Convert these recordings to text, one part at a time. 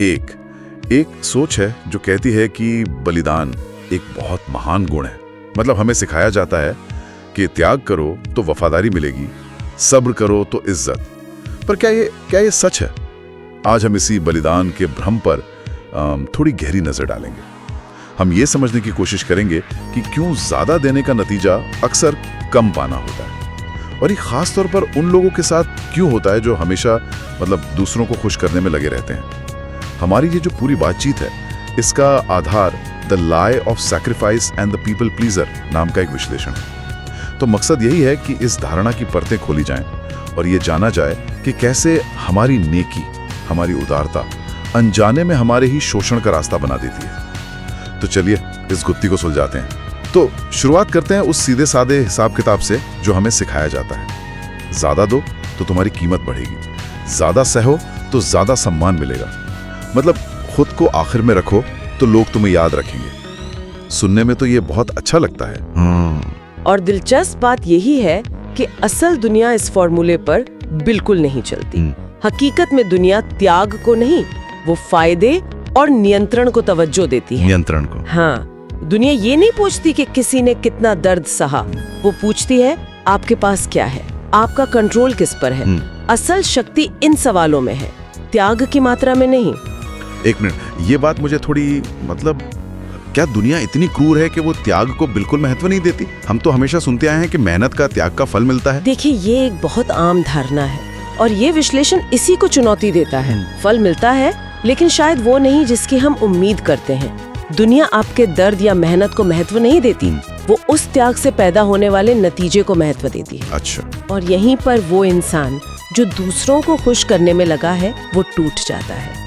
एक सोच है जो कहती है कि बलिदान एक बहुत महान गुण है। मतलब हमें सिखाया जाता है कि त्याग करो तो वफादारी मिलेगी, सब्र करो तो इज्जत। पर क्या ये सच है? आज हम इसी बलिदान के भ्रम पर थोड़ी गहरी नजर डालेंगे। हम ये समझने की कोशिश करेंगे कि क्यों ज्यादा देने का नतीजा अक्सर कम पाना होता है, और ये खास तौर पर उन लोगों के साथ क्यों होता है जो हमेशा दूसरों को खुश करने में लगे रहते हैं। हमारी ये जो पूरी बातचीत है, इसका आधार the lie of sacrifice and the people pleaser नाम का एक विश्लेषण है। तो मकसद यही है कि इस धारणा की परतें खोली जाएं और ये जाना जाए कि कैसे हमारी नेकी, हमारी उदारता अनजाने में हमारे ही शोषण का रास्ता बना देती है। तो चलिए इस गुत्थी को सुलझाते हैं। तो शुरुआत करते हैं उस सीधे साधे हिसाब किताब से जो हमें सिखाया जाता है। ज्यादा दो तो तुम्हारी कीमत बढ़ेगी, ज्यादा सहो तो ज्यादा सम्मान मिलेगा। मतलब खुद को आखिर में रखो तो लोग तुम्हें याद रखेंगे। सुनने में तो ये बहुत अच्छा लगता है। और दिलचस्प बात यही है कि असल दुनिया इस फॉर्मूले पर बिल्कुल नहीं चलती। हकीकत में दुनिया त्याग को नहीं, वो फायदे और नियंत्रण को तवज्जो देती है। नियंत्रण को? हाँ, दुनिया ये नहीं पूछती कि किसी ने कितना दर्द सहा, वो पूछती है आपके पास क्या है, आपका कंट्रोल किस पर है। असल शक्ति इन सवालों में है, त्याग की मात्रा में नहीं। एक मिनट, ये बात मुझे थोड़ी क्या दुनिया इतनी क्रूर है कि वो त्याग को बिल्कुल महत्व नहीं देती? हम तो हमेशा सुनते आए हैं कि मेहनत का, त्याग का फल मिलता है। देखिए, ये एक बहुत आम धारणा है और ये विश्लेषण इसी को चुनौती देता है। फल मिलता है, लेकिन शायद वो नहीं जिसकी हम उम्मीद करते हैं। दुनिया आपके दर्द या मेहनत को महत्व नहीं देती, वो उस त्याग से पैदा होने वाले नतीजे को महत्व देती है। अच्छा। और यहीं पर वो इंसान जो दूसरों को खुश करने में लगा है, वो टूट जाता है।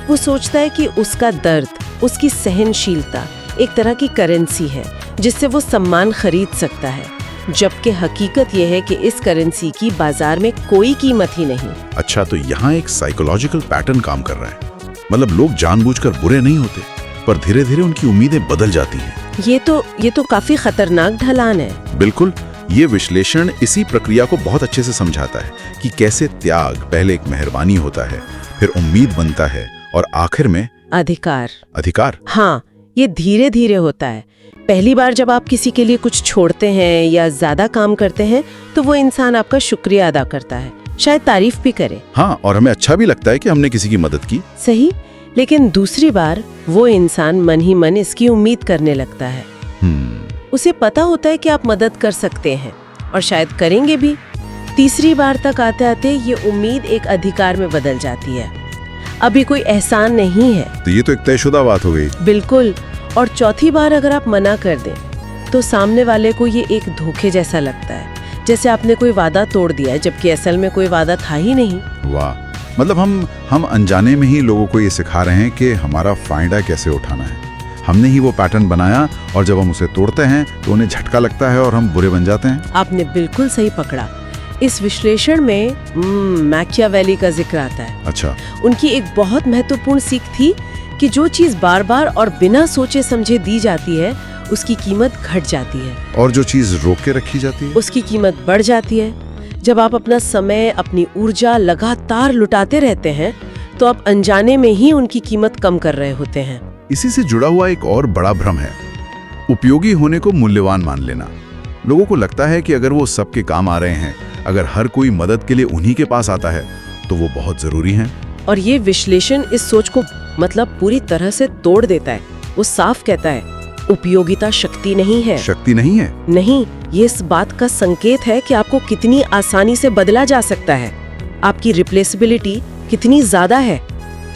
वो सोचता है कि उसका दर्द, उसकी सहनशीलता एक तरह की करेंसी है जिससे वो सम्मान खरीद सकता है, जबकि हकीकत यह है कि इस करेंसी की बाजार में कोई कीमत ही नहीं। अच्छा, तो यहाँ एक साइकोलॉजिकल पैटर्न काम कर रहा है। मतलब लोग जानबूझकर बुरे नहीं होते, पर धीरे धीरे उनकी उम्मीदें बदल जाती हैं। ये तो काफी खतरनाक ढलान है। बिल्कुल, ये विश्लेषण इसी प्रक्रिया को बहुत अच्छे से समझाता है कि कैसे त्याग पहले एक मेहरबानी होता है, फिर उम्मीद बनता है और आखिर में अधिकार। हाँ, ये धीरे धीरे होता है। पहली बार जब आप किसी के लिए कुछ छोड़ते हैं या ज्यादा काम करते हैं, तो वो इंसान आपका शुक्रिया अदा करता है, शायद तारीफ भी करे। हाँ, और हमें अच्छा भी लगता है कि हमने किसी की मदद की। सही, लेकिन दूसरी बार वो इंसान मन ही मन इसकी उम्मीद करने लगता है। उसे पता होता है कि आप मदद कर सकते हैं और शायद करेंगे भी। तीसरी बार तक आते आते ये उम्मीद एक अधिकार में बदल जाती है, अभी कोई एहसान नहीं है। तो ये तो एक तयशुदा बात हो गई। बिल्कुल। और चौथी बार अगर आप मना कर दें, तो सामने वाले को ये एक धोखे जैसा लगता है, जैसे आपने कोई वादा तोड़ दिया है, जबकि असल में कोई वादा था ही नहीं। वाह, मतलब हम अनजाने में ही लोगों को ये सिखा रहे हैं कि हमारा फायदा कैसे उठाना है। हमने ही वो पैटर्न बनाया और जब हम उसे तोड़ते हैं तो उन्हें झटका लगता है और हम बुरे बन जाते हैं। आपने बिल्कुल सही पकड़ा। इस विश्लेषण में मैकियावेली का जिक्र आता है। अच्छा। उनकी एक बहुत महत्वपूर्ण सीख थी कि जो चीज बार बार और बिना सोचे समझे दी जाती है, उसकी कीमत घट जाती है, और जो चीज रोक के रखी जाती है, उसकी कीमत बढ़ जाती है। जब आप अपना समय, अपनी ऊर्जा लगातार लुटाते रहते हैं, तो आप अनजाने में ही उनकी कीमत कम कर रहे होते हैं। इसी से जुड़ा हुआ एक और बड़ा भ्रम है उपयोगी होने को मूल्यवान मान लेना। लोगों को लगता है कि अगर वो सबके काम आ रहे हैं, अगर हर कोई मदद के लिए उन्हीं के पास आता है, तो वो बहुत जरूरी हैं। और ये विश्लेषण इस सोच को पूरी तरह से तोड़ देता है। वो साफ कहता है, उपयोगिता शक्ति नहीं है। शक्ति नहीं है? नहीं, ये इस बात का संकेत है कि आपको कितनी आसानी से बदला जा सकता है, आपकी रिप्लेसेबिलिटी कितनी ज्यादा है।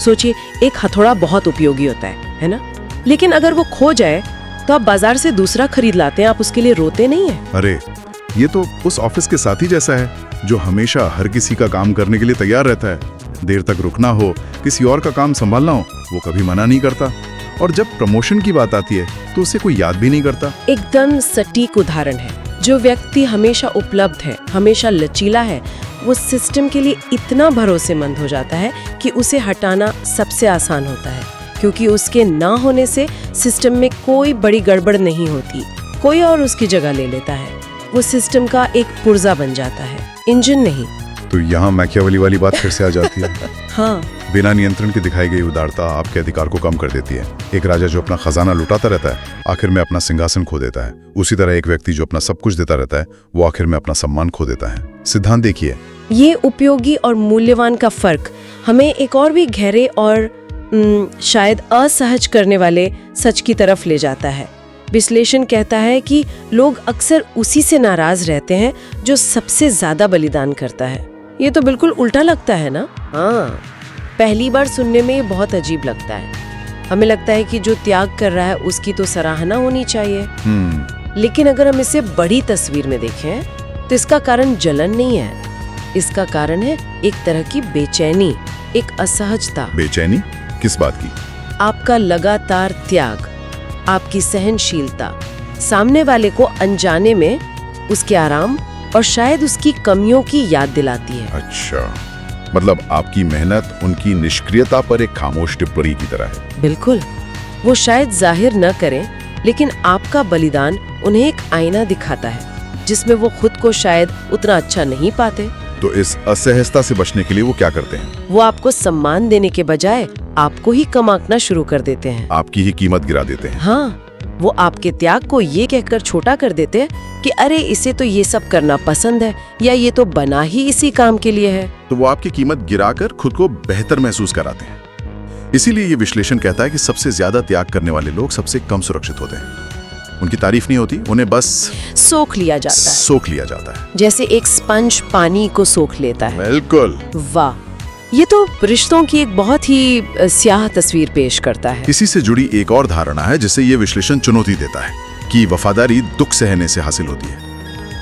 सोचिए, एक हथौड़ा बहुत उपयोगी होता है ना? लेकिन अगर वो खो जाए तो आप बाजार से दूसरा खरीद लाते हैं, आप उसके लिए रोते नहीं है। अरे, ये तो उस ऑफिस के साथी जैसा है जो हमेशा हर किसी का काम करने के लिए तैयार रहता है। देर तक रुकना हो, किसी और का काम संभालना हो, वो कभी मना नहीं करता। और जब प्रमोशन की बात आती है तो उसे कोई याद भी नहीं करता। एकदम सटीक उदाहरण है। जो व्यक्ति हमेशा उपलब्ध है, हमेशा लचीला है, वो सिस्टम के लिए इतना भरोसेमंद हो जाता है कि उसे हटाना सबसे आसान होता है, क्योंकि उसके ना होने से सिस्टम में कोई बड़ी गड़बड़ नहीं होती, कोई और उसकी जगह ले लेता है। वो सिस्टम का एक पुर्जा बन जाता है, इंजन नहीं। तो यहाँ मैकियावेली वाली बात फिर से आ जाती है। हाँ, बिना नियंत्रण के दिखाई गई उदारता आपके अधिकार को कम कर देती है। एक राजा जो अपना खजाना लुटाता रहता है आखिर में अपना सिंहासन खो देता है। उसी तरह एक व्यक्ति जो अपना सब कुछ देता रहता है वो आखिर में अपना सम्मान खो देता है। सिद्धांत देखिए, ये उपयोगी और मूल्यवान का फर्क हमें एक और भी गहरे और शायद असहज करने वाले सच की तरफ ले जाता है। विश्लेषण कहता है कि लोग अक्सर उसी से नाराज रहते हैं जो सबसे ज्यादा बलिदान करता है। ये तो बिल्कुल उल्टा लगता है ना? हाँ, पहली बार सुनने में ये बहुत अजीब लगता है। हमें लगता है कि जो त्याग कर रहा है उसकी तो सराहना होनी चाहिए। लेकिन अगर हम इसे बड़ी तस्वीर में देखें तो इसका कारण जलन नहीं है, इसका कारण है एक तरह की बेचैनी, एक असहजता। बेचैनी किस बात की? आपका लगातार त्याग, आपकी सहनशीलता सामने वाले को अनजाने में उसके आराम और शायद उसकी कमियों की याद दिलाती है। अच्छा, मतलब आपकी मेहनत उनकी निष्क्रियता पर एक खामोश टिप्पणी की तरह है। बिल्कुल, वो शायद जाहिर न करें लेकिन आपका बलिदान उन्हें एक आईना दिखाता है जिसमें वो खुद को शायद उतना अच्छा नहीं पाते। तो इस असहजता से बचने के लिए वो क्या करते हैं? वो आपको सम्मान देने के बजाय आपको ही कम आंकना शुरू कर देते हैं, आपकी ही कीमत गिरा देते हैं। हाँ, वो आपके त्याग को ये कहकर छोटा कर देते हैं कि अरे इसे तो ये सब करना पसंद है या ये तो बना ही इसी काम के लिए है। तो वो आपकी कीमत गिराकर खुद को बेहतर महसूस कराते हैं। इसीलिए ये विश्लेषण कहता है कि सबसे ज्यादा त्याग करने वाले लोग सबसे कम सुरक्षित होते हैं। उनकी तारीफ नहीं होती, उन्हें बस सोख लिया जाता है, जैसे एक स्पंज पानी को सोख लेता है। बिल्कुल। वाह, ये तो रिश्तों की एक बहुत ही स्याह तस्वीर पेश करता है। इसी से जुड़ी एक और धारणा है जिसे ये विश्लेषण चुनौती देता है कि वफादारी दुख सहने से हासिल होती है।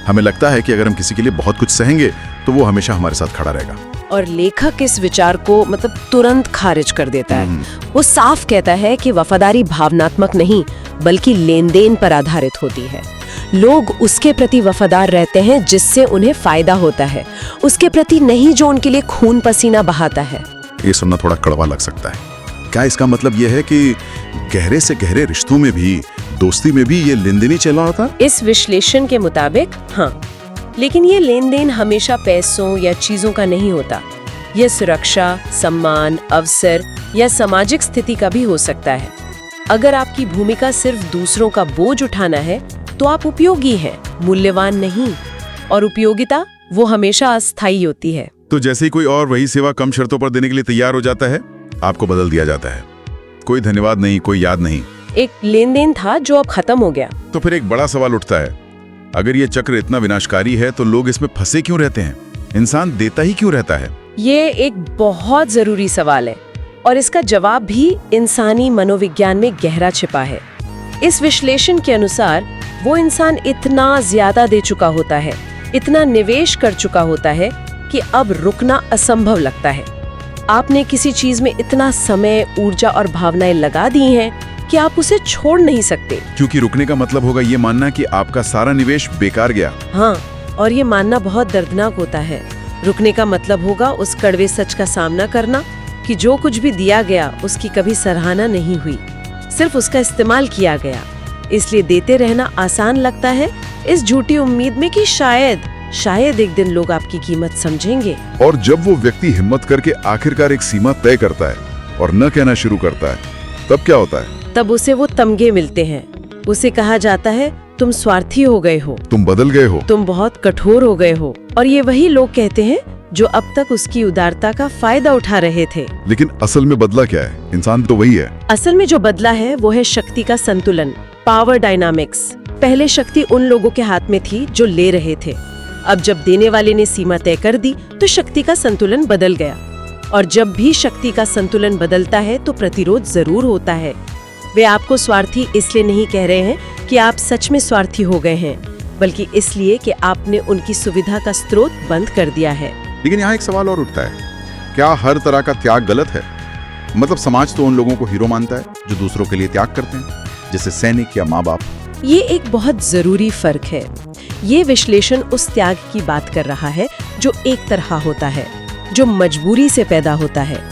हमें लगता है कि अगर हम किसी के लिए बहुत कुछ सहेंगे तो वो हमेशा हमारे साथ खड़ा रहेगा। और लेखक इस विचार को तुरंत खारिज कर देता है। वो साफ कहता है कि वफादारी भावनात्मक नहीं बल्कि लेन देन पर आधारित होती है। लोग उसके प्रति वफादार रहते हैं जिससे उन्हें फायदा होता है, उसके प्रति नहीं जो उनके लिए खून पसीना बहाता है। ये सुनना थोड़ा कड़वा लग सकता है। क्या इसका मतलब यह है कि गहरे से गहरे रिश्तों में भी, दोस्ती में भी ये लेन देन ही चला होता? इस विश्लेषण के मुताबिक हाँ, लेकिन ये लेन देन हमेशा पैसों या चीजों का नहीं होता। ये सुरक्षा, सम्मान, अवसर या सामाजिक स्थिति का भी हो सकता है। अगर आपकी भूमिका सिर्फ दूसरों का बोझ उठाना है तो आप उपयोगी हैं, मूल्यवान नहीं। और उपयोगिता वो हमेशा अस्थायी होती है। तो जैसे ही कोई और वही सेवा कम शर्तों पर देने के लिए तैयार हो जाता है, आपको बदल दिया जाता है। कोई धन्यवाद नहीं, कोई याद नहीं। एक लेन देन था जो अब खत्म हो गया। तो फिर एक बड़ा सवाल उठता है, अगर ये चक्र इतना विनाशकारी है तो लोग इसमें फंसे क्यों रहते हैं? इंसान देता ही क्यों रहता है? ये एक बहुत जरूरी सवाल है और इसका जवाब भी इंसानी मनोविज्ञान में गहरा छिपा है। इस विश्लेषण के अनुसार वो इंसान इतना ज्यादा दे चुका होता है, इतना निवेश कर चुका होता है कि अब रुकना असंभव लगता है। आपने किसी चीज में इतना समय, ऊर्जा और भावनाएं लगा दी हैं कि आप उसे छोड़ नहीं सकते। क्योंकि रुकने का मतलब होगा ये मानना कि आपका सारा निवेश बेकार गया। हाँ, और ये मानना बहुत दर्दनाक होता है। रुकने का मतलब होगा उस कड़वे सच का सामना करना कि जो कुछ भी दिया गया उसकी कभी सराहना नहीं हुई, सिर्फ उसका इस्तेमाल किया गया। इसलिए देते रहना आसान लगता है, इस झूठी उम्मीद में कि शायद एक दिन लोग आपकी कीमत समझेंगे। और जब वो व्यक्ति हिम्मत करके आखिरकार एक सीमा तय करता है और न कहना शुरू करता है, तब क्या होता है? तब उसे वो तमगे मिलते हैं। उसे कहा जाता है, तुम स्वार्थी हो गए हो, तुम बदल गए हो, तुम बहुत कठोर हो गए हो। और ये वही लोग कहते हैं जो अब तक उसकी उदारता का फायदा उठा रहे थे। लेकिन असल में बदला क्या है? इंसान तो वही है। असल में जो बदला है वो है शक्ति का संतुलन, पावर डायनामिक्स। पहले शक्ति उन लोगों के हाथ में थी जो ले रहे थे। अब जब देने वाले ने सीमा तय कर दी तो शक्ति का संतुलन बदल गया। और जब भी शक्ति का संतुलन बदलता है तो प्रतिरोध जरूर होता है। वे आपको स्वार्थी इसलिए नहीं कह रहे हैं कि आप सच में स्वार्थी हो गए हैं, बल्कि इसलिए कि आपने उनकी सुविधा का स्रोत बंद कर दिया है। लेकिन यहाँ एक सवाल और उठता है, क्या हर तरह का त्याग गलत है? मतलब समाज तो उन लोगों को हीरो मानता है जो दूसरों के लिए त्याग करते हैं, जैसे सैनिक या माँ बाप। ये एक बहुत जरूरी फर्क है। ये विश्लेषण उस त्याग की बात कर रहा है जो एक तरह होता है, जो मजबूरी से पैदा होता है।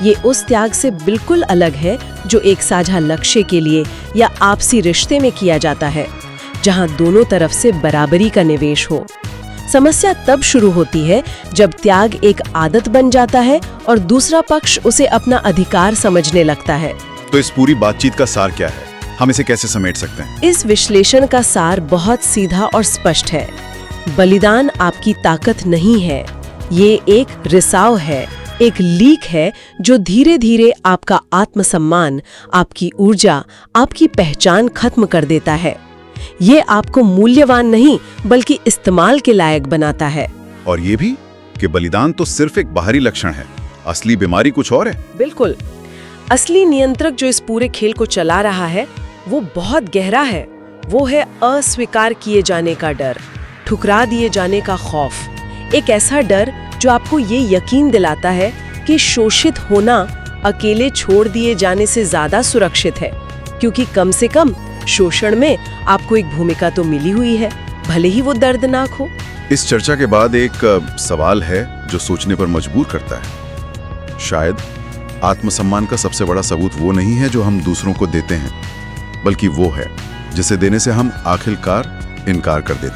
ये उस त्याग से बिल्कुल अलग है जो एक साझा लक्ष्य के लिए या आपसी रिश्ते में किया जाता है, जहां दोनों तरफ से बराबरी का निवेश हो। समस्या तब शुरू होती है जब त्याग एक आदत बन जाता है और दूसरा पक्ष उसे अपना अधिकार समझने लगता है। तो इस पूरी बातचीत का सार क्या है? हम इसे कैसे समेट सकते हैं? इस विश्लेषण का सार बहुत सीधा और स्पष्ट है। बलिदान आपकी ताकत नहीं है, ये एक रिसाव है, एक लीक है जो धीरे धीरे आपका आत्मसम्मान, आपकी ऊर्जा, आपकी पहचान खत्म कर देता है। ये आपको मूल्यवान नहीं बल्कि इस्तेमाल के लायक बनाता है। और ये भी कि बलिदान तो सिर्फ एक बाहरी लक्षण है, असली बीमारी कुछ और है। बिल्कुल, असली नियंत्रक जो इस पूरे खेल को चला रहा है वो बहुत गहरा है। वो है अस्वीकार किए जाने का डर, ठुकरा दिए जाने का खौफ। एक ऐसा डर जो आपको ये यकीन दिलाता है कि शोषित होना अकेले छोड़ दिए जाने से ज्यादा सुरक्षित है, क्योंकि कम से कम शोषण में आपको एक भूमिका तो मिली हुई है, भले ही वो दर्दनाक हो। इस चर्चा के बाद एक सवाल है जो सोचने पर मजबूर करता है। शायद आत्मसम्मान का सबसे बड़ा सबूत वो नहीं है जो हम दूसरों को देते हैं, बल्कि वो है जिसे देने से हम आखिरकार इनकार कर देते हैं।